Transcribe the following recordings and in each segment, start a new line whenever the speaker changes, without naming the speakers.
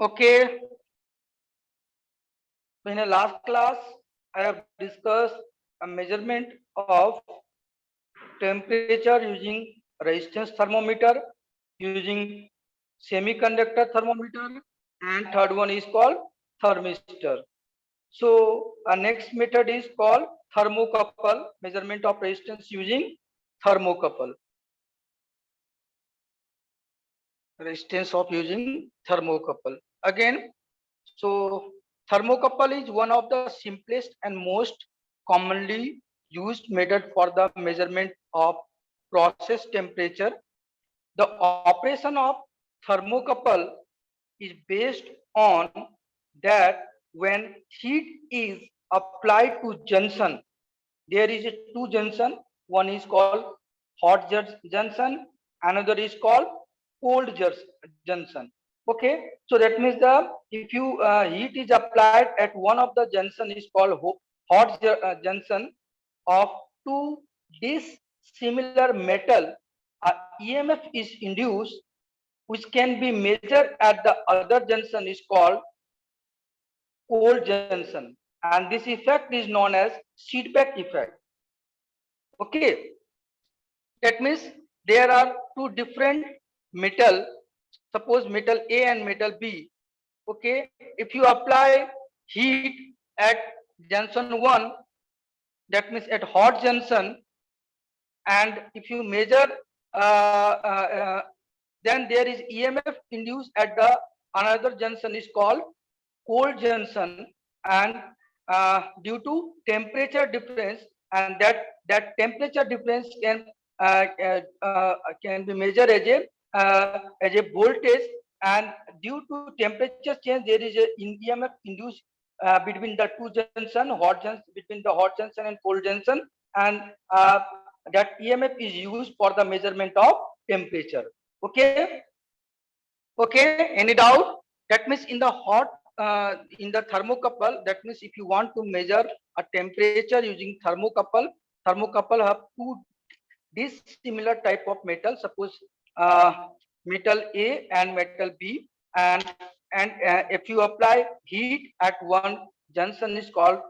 Okay, in the last class, I have discussed a measurement of temperature using resistance thermometer, using semiconductor thermometer, and third one is called thermistor. So our next method is called thermocouple, measurement of resistance using thermocouple. Resistance of using thermocouple. Again, so thermocouple is one of the simplest and most commonly used method for the measurement of process temperature. The operation of thermocouple is based on that when heat is applied to junction, there is a two junction. One is called hot junction, another is called cold junction. Okay, so that means the if you heat is applied at one of the junction is called hot junction of two dissimilar metal, EMF is induced which can be measured at the other junction is called cold junction, and this effect is known as feedback effect. Okay, that means there are two different metal, suppose metal A and metal B. Okay, if you apply heat at junction 1, that means at hot junction, and if you measure then there is EMF induced at the another junction is called cold junction, and due to temperature difference, and that temperature difference can be measured as a voltage, and due to temperature change there is a EMF induced between the two junction, between the hot junction and cold junction, and that EMF is used for the measurement of temperature. Okay, okay, any doubt? That means in the thermocouple, that means if you want to measure a temperature using thermocouple have two dissimilar type of metal. Suppose metal A and metal B, and if you apply heat at one junction is called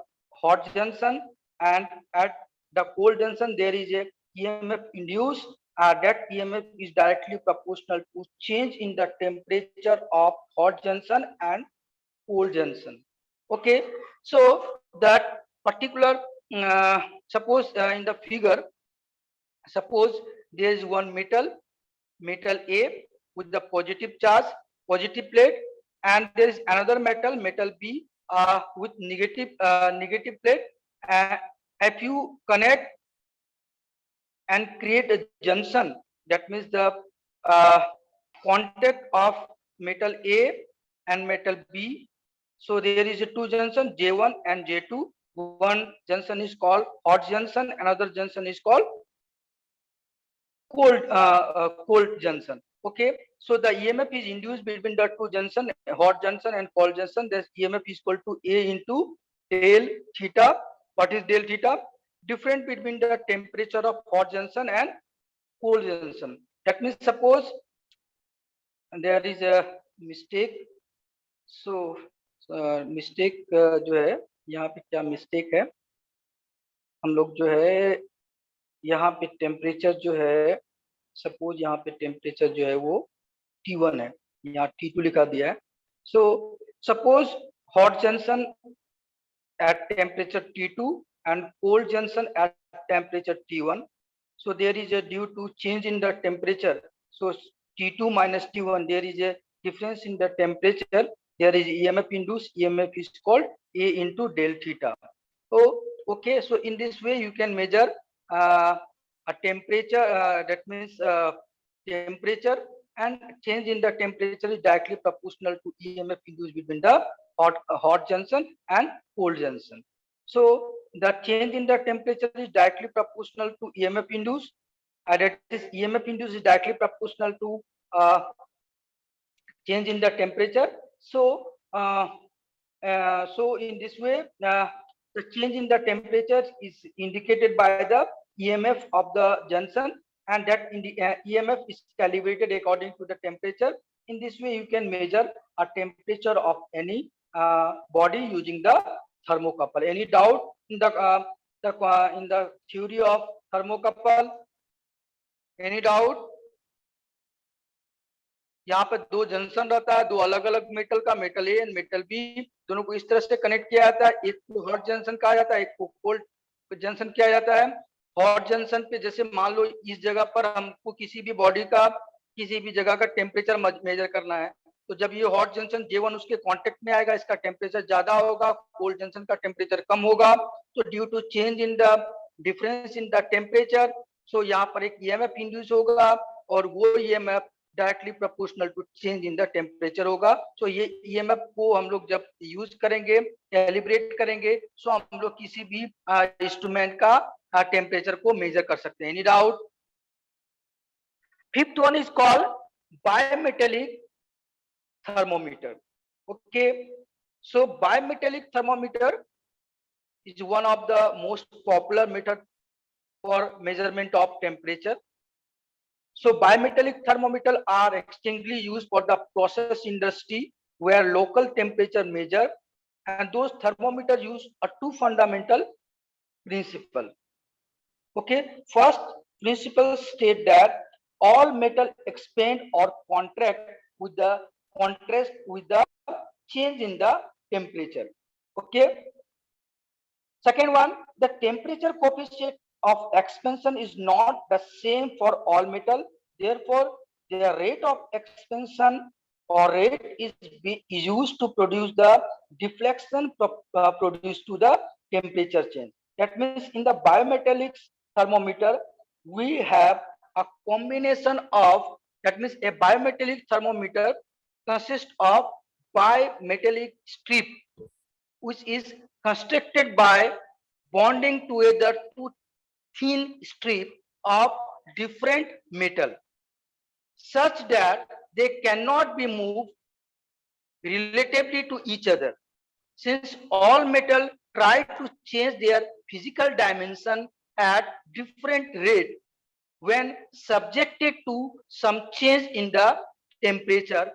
hot junction, and at the cold junction there is a EMF induced. That EMF is directly proportional to change in the temperature of hot junction and cold junction. Okay, so that particular suppose in the figure, suppose there is one metal A with the positive charge, positive plate, and there is another metal B with negative plate. If you connect and create a junction, that means the uh, contact of metal A and metal B. So there is a two junction J1 and J2. One junction is called hot junction, another junction is called cold junction. Okay, so the EMF is induced between the two junction, hot junction and cold junction. This EMF is equal to A into del theta. What is del theta? Difference between the temperature of hot junction and cold junction. That means suppose there is a mistake. So mistake जो है यहाँ पे क्या mistake है, हम लोग जो है यहाँ पे टेम्परेचर जो है, सपोज यहाँ पे टेम्परेचर जो है वो T1 है, यहाँ T2 लिखा दिया है. So suppose hot junction at temperature T2 and cold junction at temperature T1. So there is a due to change in the temperature. So T2 minus T1, there is a difference in the temperature. There is EMF induced. EMF is called A into del theta. Oh, okay. So in this way you can measure a temperature. That means temperature and change in the temperature is directly proportional to EMF induced between the hot junction and cold junction. So the change in the temperature is directly proportional to EMF induced. That is EMF induced is directly proportional to change in the temperature. So so in this way the change in the temperature is indicated by the EMF of the junction, and that in the EMF is calibrated according to the temperature. In this way, you can measure a temperature of any body using the thermocouple. Any doubt in the theory of thermocouple? Any doubt? यहाँ पे दो junction रहता है, दो अलग अलग metal का, metal A and metal B, दोनों को इस तरह से कनेक्ट किया जाता है। एक को हॉट जंक्शन कहा जाता है, एक को कोल्ड जंक्शन किया जाता है। हॉट जंक्शन पे जैसे मान लो इस जगह पर हमको किसी भी बॉडी का किसी भी जगह का टेम्परेचर मेजर करना है, तो जब ये हॉट जंक्शन J1 उसके कांटेक्ट में आएगा, इसका टेम्परेचर ज्यादा होगा, कोल्ड जंक्शन का टेम्परेचर कम होगा। तो due to change in the difference in the temperature, so यहाँ पर एक ईएमएफ इंड्यूस होगा और वो EMF directly proportional to change in the temperature होगा। तो ये ईएमएफ को हम लोग जब यूज करेंगे, कैलिब्रेट करेंगे, सो हम लोग किसी भी इंस्ट्रूमेंट का टेम्परेचर को मेजर कर सकते हैं। Any doubt? Fifth one is called bimetallic thermometer. Okay, so bimetallic thermometer is one of the most popular method for measurement of temperature. So bimetallic thermometer are extensively used for the process industry where local temperature measure, and those thermometers use two fundamental principles. Okay, first principle state that all metal expand or contract with the contrast with the change in the temperature. Okay, second one, the temperature coefficient of expansion is not the same for all metal, therefore the rate of expansion or rate is used to produce the deflection produced to the temperature change. That means in the biometallic thermometer we have a combination of, that means a biometallic thermometer consists of bimetallic strip which is constructed by bonding together two thin strip of different metal such that they cannot be moved relatively to each other. Since all metal try to change their physical dimension at different rate when subjected to some change in the temperature,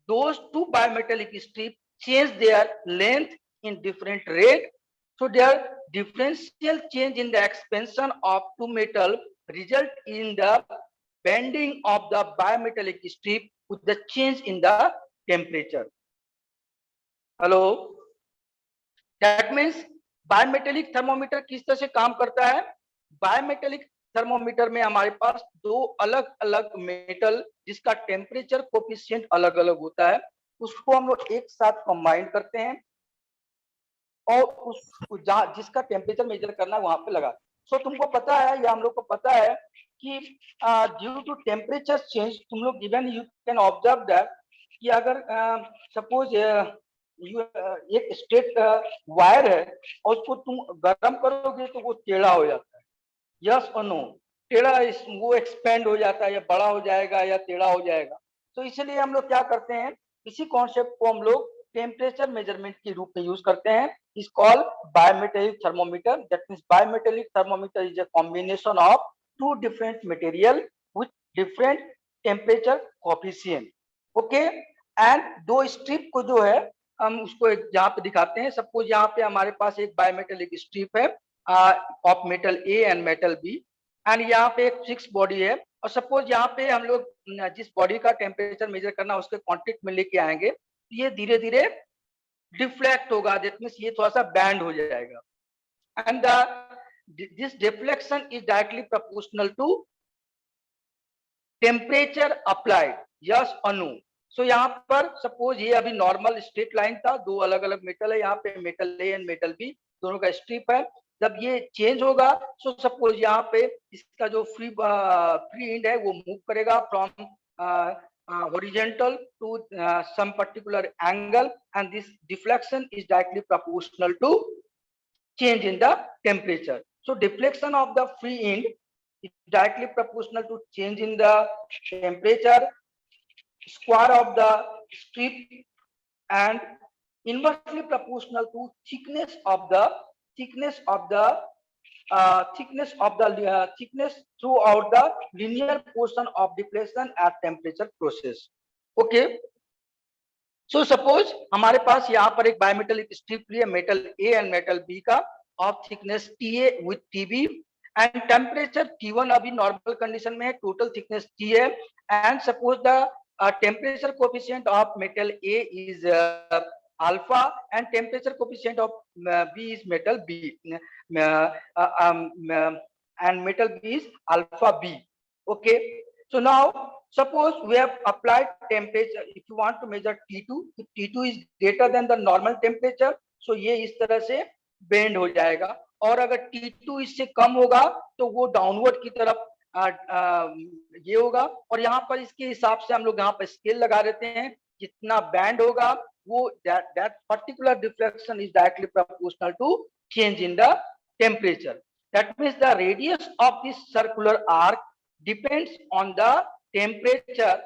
those two bimetallic strips change their length in different rate. So their differential change in the expansion of two metal result in the bending of the bimetallic strip with the change in the temperature. Hello, that means bimetallic thermometer किस तरह से काम करता है? Bimetallic thermometer में हमारे पास दो अलग अलग मेटल जिसका टेम्परेचर कोफिशिएंट अलग अलग होता है, उसको हम लोग एक साथ कंबाइन करते हैं और उस जिसका टेम्परेचर मेजर करना है वहां पे लगा। सो तुमको पता है या हम लोग को पता है कि ड्यू टू टेम्परेचर चेंज तुम लोग even you can observe that कि अगर सपोज एक स्ट्रेट वायर है और उसको तुम गर्म करोगे तो वो टेढ़ा हो जाता है, यस और नो? टेढ़ा वो एक्सपेंड हो जाता है या बड़ा हो जाएगा या टेढ़ा हो जाएगा। तो इसलिए हम लोग क्या करते हैं, इसी कॉन्सेप्ट को हम लोग टेम्परेचर मेजरमेंट के रूप में यूज करते हैं। Is called bimetallic thermometer. That means bimetallic thermometer is a combination of two different material with different temperature coefficient. Okay, and दो स्ट्रिप को जो है हम उसको यहाँ पे दिखाते हैं। सपोज यहाँ पे हमारे पास एक बायोमेटेलिक स्ट्रिप है of metal A and metal B, and यहाँ पे एक फिक्स बॉडी है, और सपोज यहाँ पे हम लोग जिस बॉडी का टेम्परेचर मेजर करना उसके कांटेक्ट में लेके आएंगे, ये धीरे धीरे डिफ्लेक्ट होगा, दैट मींस ये थोड़ा सा बैंड हो जाएगा, and this deflection is directly proportional to temperature applied, yes और नो? सो यहाँ पर सपोज ये अभी नॉर्मल स्ट्रेट लाइन था, दो अलग अलग मेटल है, यहाँ पे metal A and metal B दोनों का स्ट्रिप है। जब ये चेंज होगा, सो सपोज यहाँ पे इसका जो फ्री एंड है वो मूव करेगा from horizontal to some particular angle, and this deflection is directly proportional to change in the temperature. So deflection of the free end is directly proportional to change in the temperature, square of the strip, and inversely proportional to thickness of the thickness throughout the linear portion of deflection at temperature process. Okay, so suppose हमारे पास यहाँ पर एक bimetallic strip ली है metal A and metal B का of thickness TA with TB and temperature T1 अभी normal condition में है, टोटल थिकनेस T है and suppose the temperature coefficient of metal A is alpha and temperature coefficient of B is metal B and metal B is alpha B. Okay, so now suppose we have applied temperature. If you want to measure T2, if T2 is greater than the normal temperature, so ये इस तरह से bend हो जाएगा, और अगर T2 इससे कम होगा तो वो डाउनवर्ड की तरफ ये होगा, और यहाँ पर इसके हिसाब से हम लोग यहाँ पर स्केल लगा देते हैं, जितना बैंड होगा वो that particular deflection is directly proportional to change in the temperature. That means the radius of this circular arc depends on the temperature,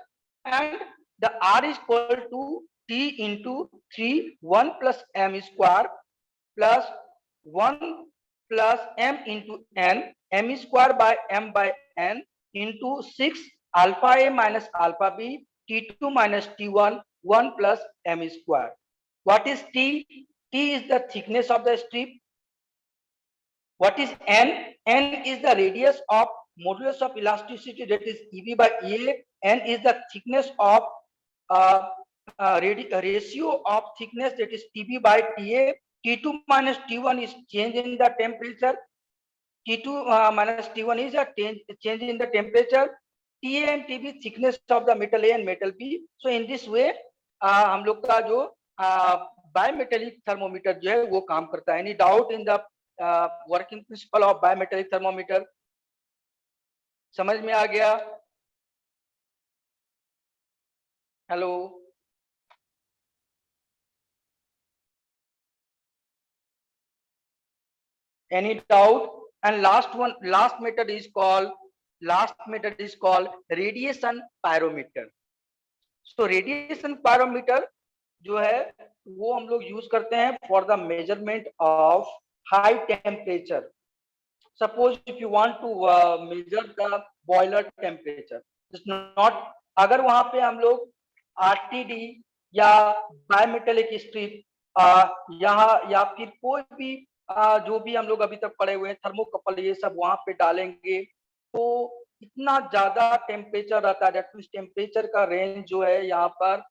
and the R is equal to T into 3 1 plus m square plus 1 plus m into n, m square by m by n into 6 alpha A minus alpha B T2 minus T1 1 plus m square. What is T? T is the thickness of the strip. What is N? N is the radius of modulus of elasticity, that is EB by EA. N is the thickness of ratio of thickness, that is TB by TA. T2 minus T1 is change in the temperature. T2 minus T1 is a change in the temperature. TA and TB thickness of the metal A and metal B. So in this way हम लोग का जो bimetallic thermometer जो है वो काम करता है. Any doubt in the working principle of bimetallic thermometer? समझ में आ गया? Hello, any doubt? And last method is called radiation pyrometer. So radiation pyrometer जो है वो हम लोग यूज करते हैं for the measurement of high temperature. Suppose if you want to measure the boiler temperature, not, अगर वहां पे हम लोग RTD या बायोमेटेलिक स्ट्रिप यहाँ या फिर कोई भी जो भी हम लोग अभी तक पढ़े हुए हैं थर्मोकपल ये सब वहां पे डालेंगे तो इतना ज्यादा टेम्परेचर रहता है. टेम्परेचर का रेंज जो है यहाँ पर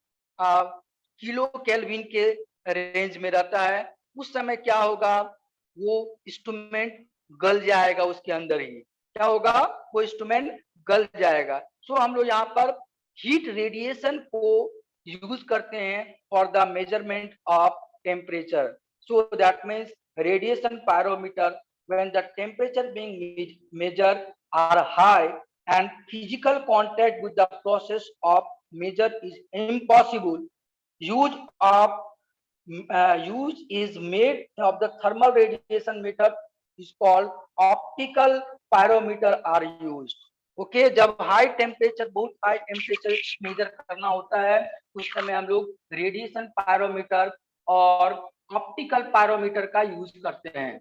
किलो केल्विन के रेंज में रहता है. उस समय क्या होगा, वो इंस्ट्रूमेंट गल जाएगा, उसके अंदर ही क्या होगा, वो इंस्ट्रूमेंट गल जाएगा. सो हम लोग यहाँ पर हीट रेडिएशन को यूज करते हैं for the measurement of temperature. So that means radiation pyrometer, when the temperature being measured are high and physical contact with the process of measure is impossible, use is made of the thermal radiation method is called optical pyrometer are used. Okay, जब high temperature, बहुत high temperature measure करना होता है उस समय हम लोग radiation pyrometer और ऑप्टिकल पायरोमीटर का यूज करते हैं.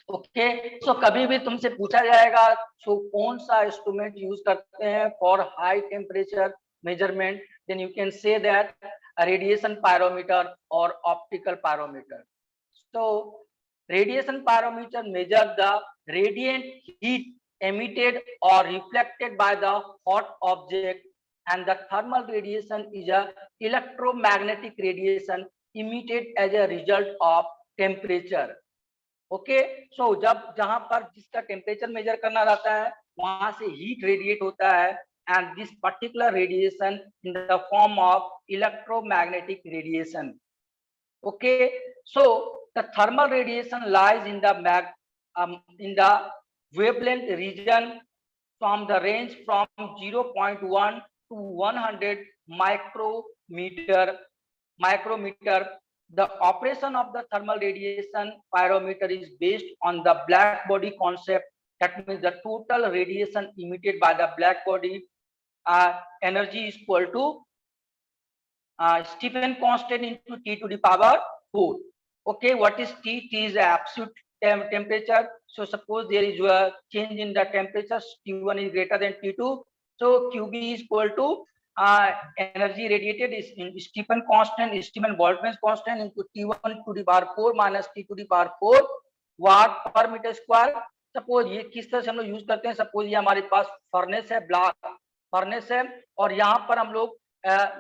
ओके, सो कभी भी तुमसे पूछा जाएगा सो कौन सा इंस्ट्रूमेंट यूज करते हैं for high temperature measurement, then you can say that radiation pyrometer और optical pyrometer. So radiation pyrometer measure the radiant heat emitted or reflected by the hot object, and the thermal radiation is a electromagnetic radiation emitted as a result of temperature. Okay, so जब जहां पर जिसका temperature measure करना रहता है वहां से heat radiate होता है, and this particular radiation in the form of electromagnetic radiation. Okay, so the thermal radiation lies in the wavelength region from the range from 0.1 to 100 micrometer. The operation of the thermal radiation pyrometer is based on the black body concept. That means the total radiation emitted by the black body energy is equal to Stephen constant into T to the power 4. Okay, what is T? T is the absolute temperature. So suppose there is a change in the temperature, T1 is greater than T2, so QB is equal to energy radiated is in Stephen constant, Stephen Boltzmann constant into T1 to the power 4 minus T to the power 4 वाट पर metre square. Suppose ये किस तरह से हम लोग use करते हैं, suppose ये हमारे पास फर्नेस है, ब्लॉक फर्नेस है, और यहाँ पर हम लोग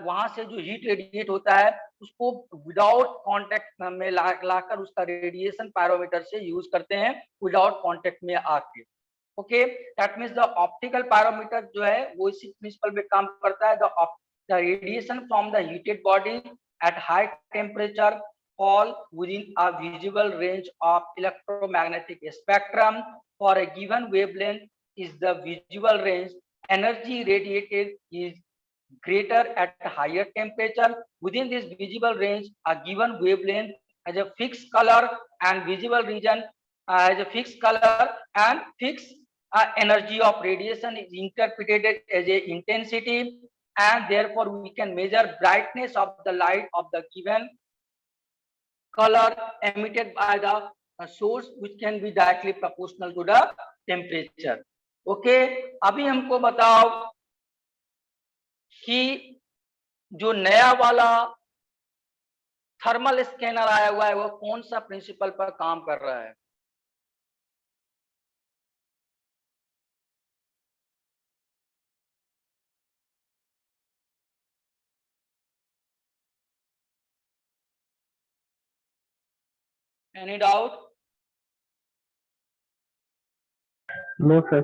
वहां से जो हीट रेडिएट होता है उसको विदाउट कांटेक्ट में लाकर उसका रेडिएशन पायरोमीटर से यूज करते हैं, विदाउट कांटेक्ट में आके। Okay, that means the optical pyrometer जो है वो इसी प्रिंसिपल पे काम करता है। The radiation from the heated body at high temperature fall within a visible range of electromagnetic spectrum for a given wavelength is the visual range. Energy radiated is greater at a higher temperature. Within this visible range, a given wavelength has a fixed color and visible region has a fixed color and fixed energy of radiation is interpreted as a intensity, and therefore we can measure brightness of the light of the given color emitted by the source, which can be directly proportional to the temperature. Okay, अभी हमको बताओ कि जो नया वाला thermal scanner आया हुआ है वो कौन सा प्रिंसिपल पर काम कर रहा है? Any doubt?
No, sir.